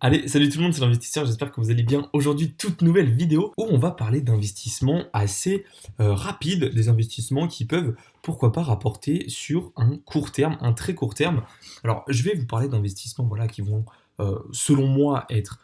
Allez, salut tout le monde, c'est l'investisseur, j'espère que vous allez bien. Aujourd'hui, toute nouvelle vidéo où on va parler d'investissements assez rapides, des investissements qui peuvent, pourquoi pas, rapporter sur un court terme, un très court terme. Alors, je vais vous parler d'investissements voilà, qui vont, selon moi, être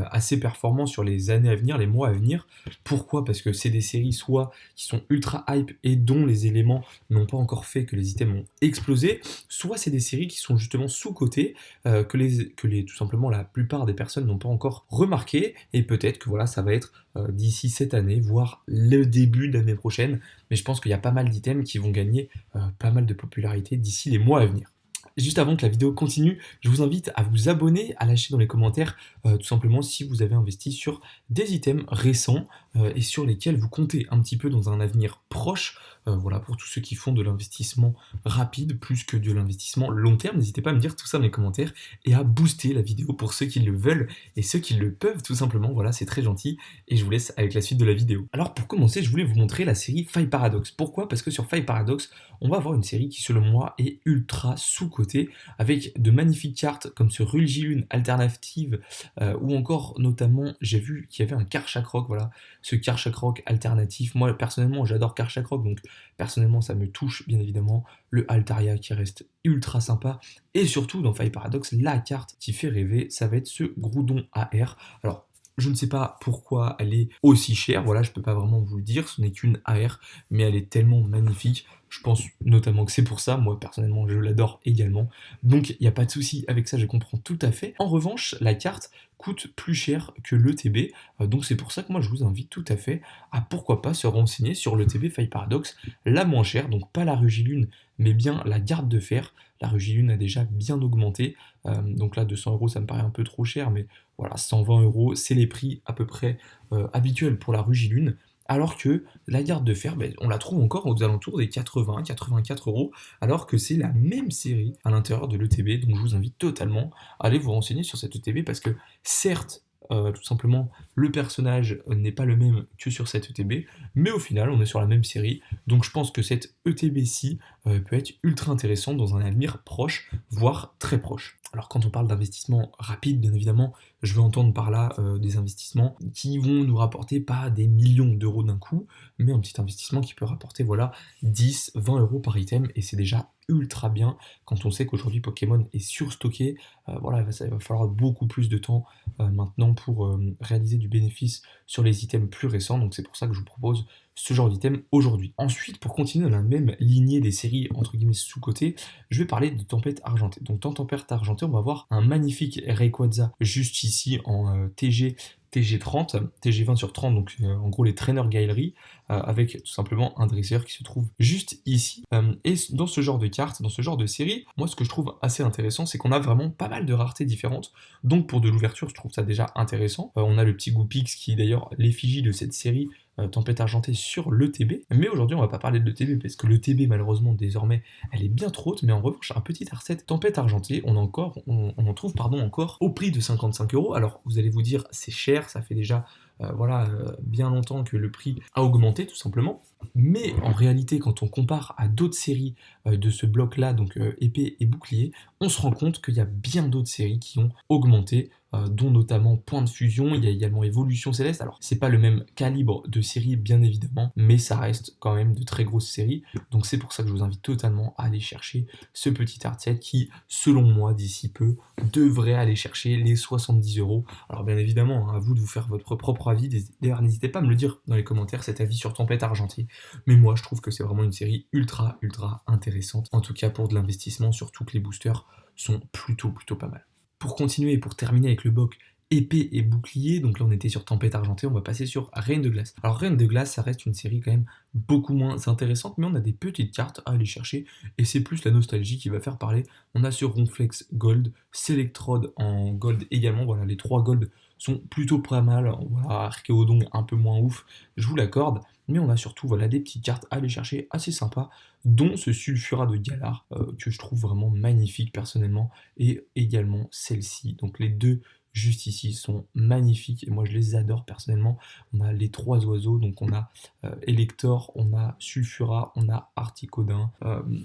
assez performants sur les années à venir, les mois à venir. Pourquoi? Parce que c'est des séries soit qui sont ultra hype et dont les éléments n'ont pas encore fait que les items ont explosé, soit c'est des séries qui sont justement sous-cotées tout simplement la plupart des personnes n'ont pas encore remarqué, et peut-être que voilà, ça va être d'ici cette année, voire le début de l'année prochaine, mais je pense qu'il y a pas mal d'items qui vont gagner pas mal de popularité d'ici les mois à venir. Juste avant que la vidéo continue, je vous invite à vous abonner, à lâcher dans les commentaires tout simplement si vous avez investi sur des items récents et sur lesquels vous comptez un petit peu dans un avenir proche. Voilà, pour tous ceux qui font de l'investissement rapide plus que de l'investissement long terme, n'hésitez pas à me dire tout ça dans les commentaires et à booster la vidéo pour ceux qui le veulent et ceux qui le peuvent tout simplement. Voilà, c'est très gentil et je vous laisse avec la suite de la vidéo. Alors pour commencer, je voulais vous montrer la série Five Paradox. Pourquoi? Parce que sur Five Paradox, on va avoir une série qui selon moi est ultra sous-cotée avec de magnifiques cartes comme ce Rulgilune alternative ou encore notamment j'ai vu qu'il y avait un Karchakrok, voilà, ce Karchakrok alternatif. Moi personnellement j'adore Karchakrok, donc personnellement ça me touche bien évidemment. Le Altaria qui reste ultra sympa, et surtout dans Five Paradox, la carte qui fait rêver, ça va être ce Groudon AR. Alors je ne sais pas pourquoi elle est aussi chère, voilà, je peux pas vraiment vous le dire, ce n'est qu'une AR, mais elle est tellement magnifique. Je pense notamment que c'est pour ça, moi personnellement je l'adore également. Donc il n'y a pas de souci avec ça, je comprends tout à fait. En revanche, la carte coûte plus cher que l'ETB, donc c'est pour ça que moi je vous invite tout à fait à pourquoi pas se renseigner sur l'ETB Five Paradox, la moins chère, donc pas la Rugilune, mais bien la garde de fer. La Rugilune a déjà bien augmenté, donc là 200 € ça me paraît un peu trop cher, mais voilà, 120 €, c'est les prix à peu près habituels pour la Rugilune. Alors que la garde de fer, ben, on la trouve encore aux alentours des 80-84 €, alors que c'est la même série à l'intérieur de l'ETB. Donc je vous invite totalement à aller vous renseigner sur cette ETB parce que certes, tout simplement, le personnage n'est pas le même que sur cette ETB, mais au final, on est sur la même série. Donc je pense que cette ETB-ci peut être ultra intéressante dans un avenir proche, voire très proche. Alors quand on parle d'investissement rapide, bien évidemment, je veux entendre par là des investissements qui vont nous rapporter pas des millions d'euros d'un coup, mais un petit investissement qui peut rapporter voilà 10-20 € par item, et c'est déjà ultra bien quand on sait qu'aujourd'hui Pokémon est surstocké. Voilà, ça va falloir beaucoup plus de temps maintenant pour réaliser du bénéfice sur les items plus récents, donc c'est pour ça que je vous propose ce genre d'item aujourd'hui. Ensuite, pour continuer dans la même lignée des séries entre guillemets sous-cotées, je vais parler de Tempête Argentée. Donc dans Tempête Argentée, on va avoir un magnifique Rayquaza juste ici en TG30, TG20 sur 30, donc en gros les traîneurs Galerie, avec tout simplement un dresseur qui se trouve juste ici. Et dans ce genre de carte, dans ce genre de série, moi ce que je trouve assez intéressant, c'est qu'on a vraiment pas mal de raretés différentes. Donc pour de l'ouverture, je trouve ça déjà intéressant. On a le petit Goopix qui est d'ailleurs l'effigie de cette série Tempête Argentée sur l'ETB. Mais aujourd'hui, on va pas parler de l'ETB parce que l'ETB, malheureusement, désormais, elle est bien trop haute. Mais en revanche, un petit R7 Tempête Argentée, on en trouve encore au prix de 55 €. Alors, vous allez vous dire, c'est cher, ça fait déjà bien longtemps que le prix a augmenté, tout simplement. Mais en réalité, quand on compare à d'autres séries de ce bloc-là, donc épée et bouclier, on se rend compte qu'il y a bien d'autres séries qui ont augmenté, dont notamment Point de Fusion. Il y a également Évolution Céleste. Alors, c'est pas le même calibre de série, bien évidemment, mais ça reste quand même de très grosses séries. Donc, c'est pour ça que je vous invite totalement à aller chercher ce petit art set qui, selon moi, d'ici peu, devrait aller chercher les 70 €. Alors, bien évidemment, hein, à vous de vous faire votre propre avis. D'ailleurs, n'hésitez pas à me le dire dans les commentaires, cet avis sur Tempête Argentée. Mais moi, je trouve que c'est vraiment une série ultra intéressante. En tout cas, pour de l'investissement, surtout que les boosters sont plutôt pas mal. Pour continuer et pour terminer avec le bloc épée et bouclier, donc là on était sur Tempête Argentée, on va passer sur Reine de Glace. Alors Reine de Glace, ça reste une série quand même beaucoup moins intéressante, mais on a des petites cartes à aller chercher, et c'est plus la nostalgie qui va faire parler. On a ce Ronflex Gold, Selectrode en Gold également, voilà, les 3 Gold sont plutôt pas mal, voilà, Archéodon un peu moins ouf, je vous l'accorde, mais on a surtout voilà, des petites cartes à aller chercher assez sympas, dont ce Sulfura de Galar, que je trouve vraiment magnifique personnellement, et également celle-ci. Donc les deux juste ici sont magnifiques et moi je les adore personnellement. On a les trois oiseaux, donc on a Elector, on a Sulfura, on a Articodin.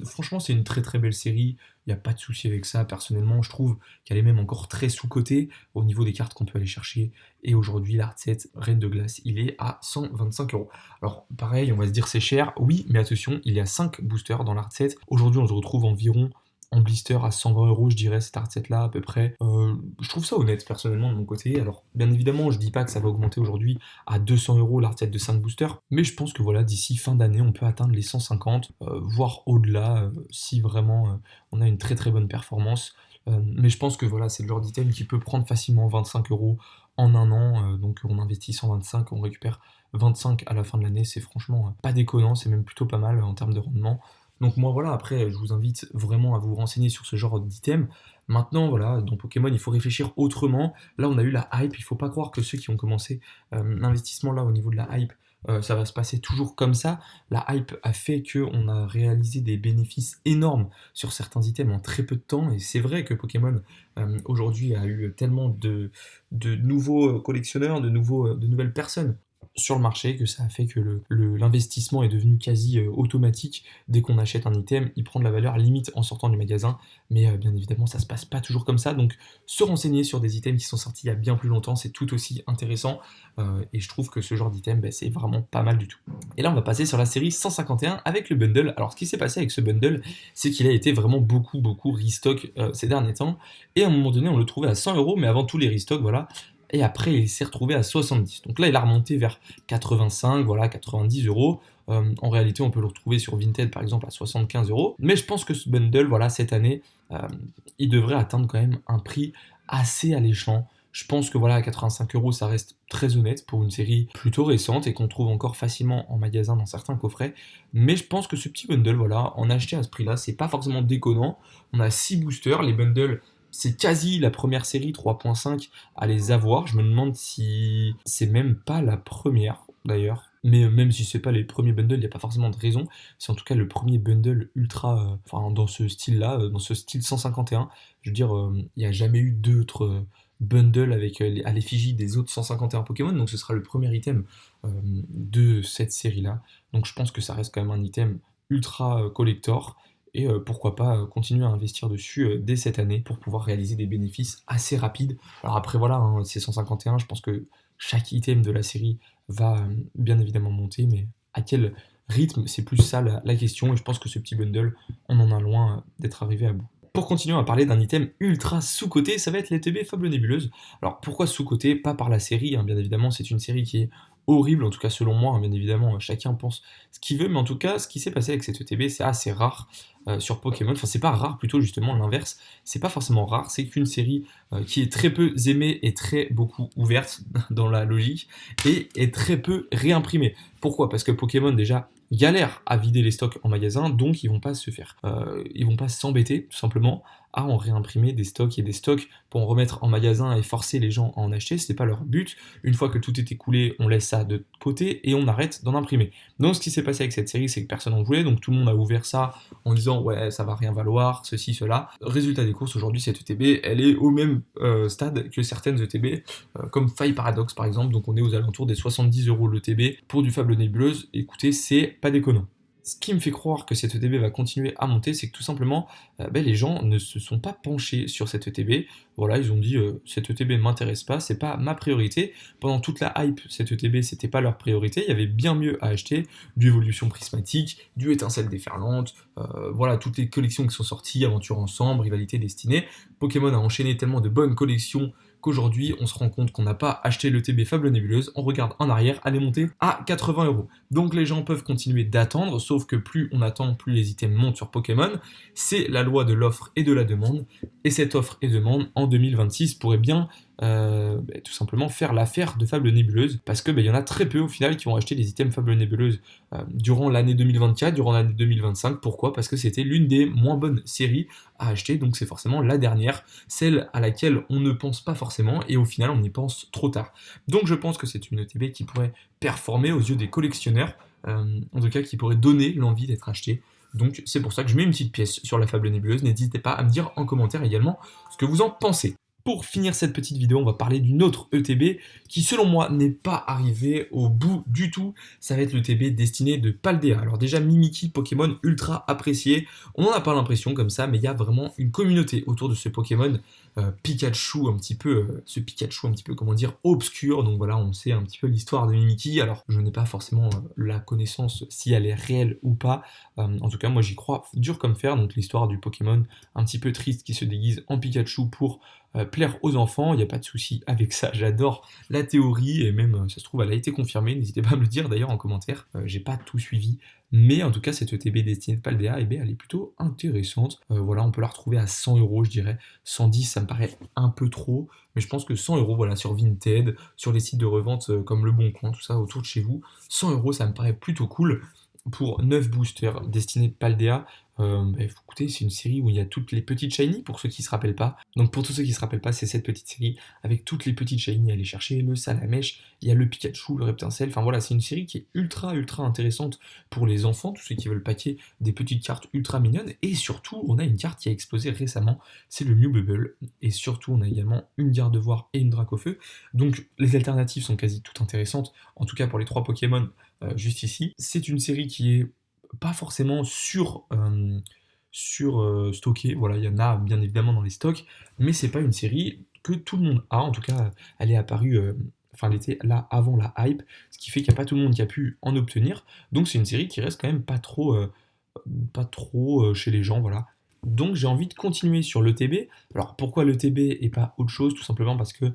Franchement, c'est une très très belle série. Il n'y a pas de souci avec ça. Personnellement, je trouve qu'elle est même encore très sous-cotée au niveau des cartes qu'on peut aller chercher. Et aujourd'hui, l'Art 7 Reine de Glace, il est à 125 euros. Alors, pareil, on va se dire c'est cher. Oui, mais attention, il y a 5 boosters dans l'Art 7. Aujourd'hui, on se retrouve environ en blister à 120 euros, je dirais, cette Art 7 là à peu près. Je trouve ça honnête personnellement de mon côté. Alors, bien évidemment, je dis pas que ça va augmenter aujourd'hui à 200 euros l'Art 7 de 5 boosters, mais je pense que voilà, d'ici fin d'année, on peut atteindre les 150, voire au-delà, si vraiment on a une très très bonne performance. Mais je pense que voilà, c'est le genre d'item qui peut prendre facilement 25 euros en un an. Donc on investit 125, on récupère 25 à la fin de l'année. C'est franchement pas déconnant, c'est même plutôt pas mal en termes de rendement. Donc moi voilà, après je vous invite vraiment à vous renseigner sur ce genre d'item. Maintenant voilà, dans Pokémon il faut réfléchir autrement. Là on a eu la hype, il faut pas croire que ceux qui ont commencé l'investissement là au niveau de la hype, ça va se passer toujours comme ça. La hype a fait qu'on a réalisé des bénéfices énormes sur certains items en très peu de temps, et c'est vrai que Pokémon aujourd'hui a eu tellement de nouveaux collectionneurs, de nouvelles personnes sur le marché, que ça a fait que l'investissement est devenu quasi automatique. Dès qu'on achète un item, il prend de la valeur limite en sortant du magasin, mais bien évidemment ça se passe pas toujours comme ça, donc se renseigner sur des items qui sont sortis il y a bien plus longtemps, c'est tout aussi intéressant, et je trouve que ce genre d'item, c'est vraiment pas mal du tout. Et là on va passer sur la série 151 avec le bundle. Alors ce qui s'est passé avec ce bundle, c'est qu'il a été vraiment beaucoup restock ces derniers temps, et à un moment donné on le trouvait à 100 euros, mais avant tous les restocks, voilà. Et après, il s'est retrouvé à 70. Donc là, il a remonté vers 85, voilà, 90 euros. En réalité, on peut le retrouver sur Vinted, par exemple, à 75 euros. Mais je pense que ce bundle, voilà, cette année, il devrait atteindre quand même un prix assez alléchant. Je pense que voilà, à 85 euros, ça reste très honnête pour une série plutôt récente et qu'on trouve encore facilement en magasin dans certains coffrets. Mais je pense que ce petit bundle, voilà, en acheter à ce prix-là, c'est pas forcément déconnant. On a 6 boosters, les bundles. C'est quasi la première série 3.5 à les avoir. Je me demande si c'est même pas la première d'ailleurs. Mais même si c'est pas les premiers bundles, il n'y a pas forcément de raison. C'est en tout cas le premier bundle ultra, enfin dans ce style-là, dans ce style 151. Je veux dire, il n'y a jamais eu d'autres bundles avec à l'effigie des autres 151 Pokémon. Donc ce sera le premier item de cette série-là. Donc je pense que ça reste quand même un item ultra collector. Et pourquoi pas continuer à investir dessus dès cette année pour pouvoir réaliser des bénéfices assez rapides. Alors après voilà, hein, c'est 151, je pense que chaque item de la série va bien évidemment monter, mais à quel rythme, c'est plus ça la question, et je pense que ce petit bundle, on en a loin d'être arrivé à bout. Pour continuer à parler d'un item ultra sous-coté, ça va être l'ETB Fable Nébuleuse. Alors pourquoi sous-coté? Pas par la série, hein, bien évidemment, c'est une série qui est horrible, en tout cas selon moi, hein, bien évidemment, chacun pense ce qu'il veut, mais en tout cas, ce qui s'est passé avec cette ETB, c'est assez rare sur Pokémon. Enfin, c'est pas rare, plutôt justement l'inverse. C'est pas forcément rare, c'est qu'une série qui est très peu aimée et très beaucoup ouverte dans la logique, et est très peu réimprimée. Pourquoi? Parce que Pokémon, déjà, galère à vider les stocks en magasin, donc ils vont pas se faire, ils vont pas s'embêter tout simplement à en réimprimer des stocks et des stocks pour en remettre en magasin et forcer les gens à en acheter. C'est pas leur but. Une fois que tout est écoulé, on laisse ça de côté et on arrête d'en imprimer. Donc ce qui s'est passé avec cette série, c'est que personne n'en voulait, donc tout le monde a ouvert ça en disant ouais ça va rien valoir, ceci, cela. Résultat des courses, aujourd'hui cette ETB, elle est au même stade que certaines ETB, comme Faille Paradox par exemple, donc on est aux alentours des 70 euros l'ETB pour du Fable Nébuleuse. Écoutez, c'est pas déconnant. Ce qui me fait croire que cette ETB va continuer à monter, c'est que tout simplement, les gens ne se sont pas penchés sur cette ETB. Voilà, ils ont dit cette ETB m'intéresse pas, c'est pas ma priorité. Pendant toute la hype, cette ETB c'était pas leur priorité. Il y avait bien mieux à acheter, du Évolution Prismatique, du Étincelle Déferlante, voilà toutes les collections qui sont sorties, Aventure Ensemble, Rivalité Destinée. Pokémon a enchaîné tellement de bonnes collections qu'aujourd'hui on se rend compte qu'on n'a pas acheté l'ETB Fable Nébuleuse, on regarde en arrière, elle est montée à 80 euros. Donc les gens peuvent continuer d'attendre, sauf que plus on attend, plus les items montent sur Pokémon. C'est la loi de l'offre et de la demande, et cette offre et demande en 2026 pourrait bien tout simplement faire l'affaire de Fable Nébuleuse, parce que y en a très peu au final qui vont acheter des items Fable Nébuleuse durant l'année 2024, durant l'année 2025. Pourquoi? Parce que c'était l'une des moins bonnes séries à acheter, donc c'est forcément la dernière, celle à laquelle on ne pense pas forcément, et au final on y pense trop tard. Donc je pense que c'est une ETB qui pourrait performer aux yeux des collectionneurs, en tout cas qui pourrait donner l'envie d'être achetée. Donc c'est pour ça que je mets une petite pièce sur la Fable Nébuleuse. N'hésitez pas à me dire en commentaire également ce que vous en pensez. Pour finir cette petite vidéo, on va parler d'une autre ETB qui, selon moi, n'est pas arrivée au bout du tout. Ça va être l'ETB destinée de Paldea. Alors déjà, Mimikyu, Pokémon ultra apprécié. On n'en a pas l'impression comme ça, mais il y a vraiment une communauté autour de ce Pokémon Pikachu, ce Pikachu un petit peu, comment dire, obscur. Donc voilà, on sait un petit peu l'histoire de Mimikyu. Alors, je n'ai pas forcément la connaissance si elle est réelle ou pas. En tout cas, moi, j'y crois dur comme fer. Donc l'histoire du Pokémon un petit peu triste qui se déguise en Pikachu pour plaire aux enfants, il n'y a pas de souci avec ça, j'adore la théorie et même ça se trouve elle a été confirmée, n'hésitez pas à me le dire d'ailleurs en commentaire, j'ai pas tout suivi, mais en tout cas cette ETB destinée de Paldea, eh bien, elle est plutôt intéressante, voilà on peut la retrouver à 100 €, je dirais, 110 ça me paraît un peu trop, mais je pense que 100 € voilà, sur Vinted, sur les sites de revente comme Le Bon Coin, tout ça autour de chez vous, 100 € ça me paraît plutôt cool. Pour 9 boosters destinés de Paldea, écoutez, c'est une série où il y a toutes les petites shiny pour ceux qui ne se rappellent pas. Donc pour tous ceux qui ne se rappellent pas, c'est cette petite série avec toutes les petites shiny à aller chercher, le Salamèche, il y a le Pikachu, le Reptincelle, enfin voilà, c'est une série qui est ultra intéressante pour les enfants, tous ceux qui veulent paquer des petites cartes ultra mignonnes, et surtout on a une carte qui a explosé récemment, c'est le Mew Bubble, et surtout on a également une Gardevoir et une Dracofeu, donc les alternatives sont quasi toutes intéressantes, en tout cas pour les 3 Pokémon juste ici. C'est une série qui est pas forcément stockée, voilà, il y en a bien évidemment dans les stocks, mais c'est pas une série que tout le monde a, en tout cas elle est apparue fin d'été, là avant la hype, ce qui fait qu'il n'y a pas tout le monde qui a pu en obtenir, donc c'est une série qui reste quand même pas trop chez les gens, voilà. Donc j'ai envie de continuer sur l'ETB. Alors pourquoi l'ETB et pas autre chose? Tout simplement parce que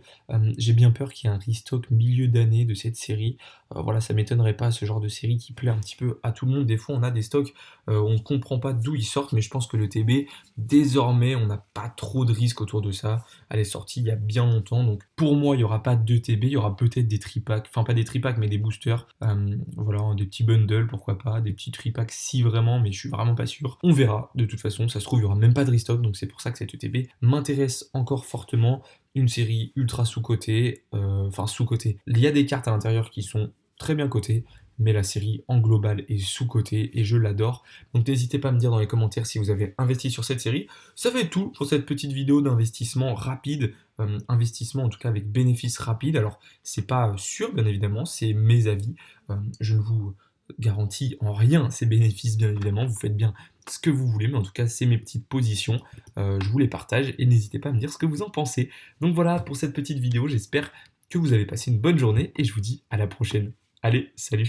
j'ai bien peur qu'il y ait un restock milieu d'année de cette série. Voilà, ça m'étonnerait pas, ce genre de série qui plaît un petit peu à tout le monde. Des fois on a des stocks, on ne comprend pas d'où ils sortent, mais je pense que l'ETB, désormais, on n'a pas trop de risques autour de ça. Elle est sortie il y a bien longtemps, donc pour moi il n'y aura pas d'ETB, il y aura peut-être des tripacks, enfin pas des tripacks mais des boosters. Voilà, des petits bundles, pourquoi pas, des petits tripacks si vraiment, mais je suis vraiment pas sûr. On verra, de toute façon, ça se trouve il n'y aura même pas de restock, donc c'est pour ça que cette ETB m'intéresse encore fortement. Une série ultra sous-cotée, sous-cotée. Il y a des cartes à l'intérieur qui sont très bien cotées, mais la série en global est sous-cotée et je l'adore. Donc n'hésitez pas à me dire dans les commentaires si vous avez investi sur cette série. Ça va être tout pour cette petite vidéo d'investissement rapide, investissement en tout cas avec bénéfice rapide. Alors c'est pas sûr bien évidemment, c'est mes avis. Je ne vous garantis en rien ces bénéfices bien évidemment, vous faites bien ce que vous voulez, mais en tout cas c'est mes petites positions, je vous les partage et n'hésitez pas à me dire ce que vous en pensez. Donc voilà pour cette petite vidéo, j'espère que vous avez passé une bonne journée et je vous dis à la prochaine. Allez, salut!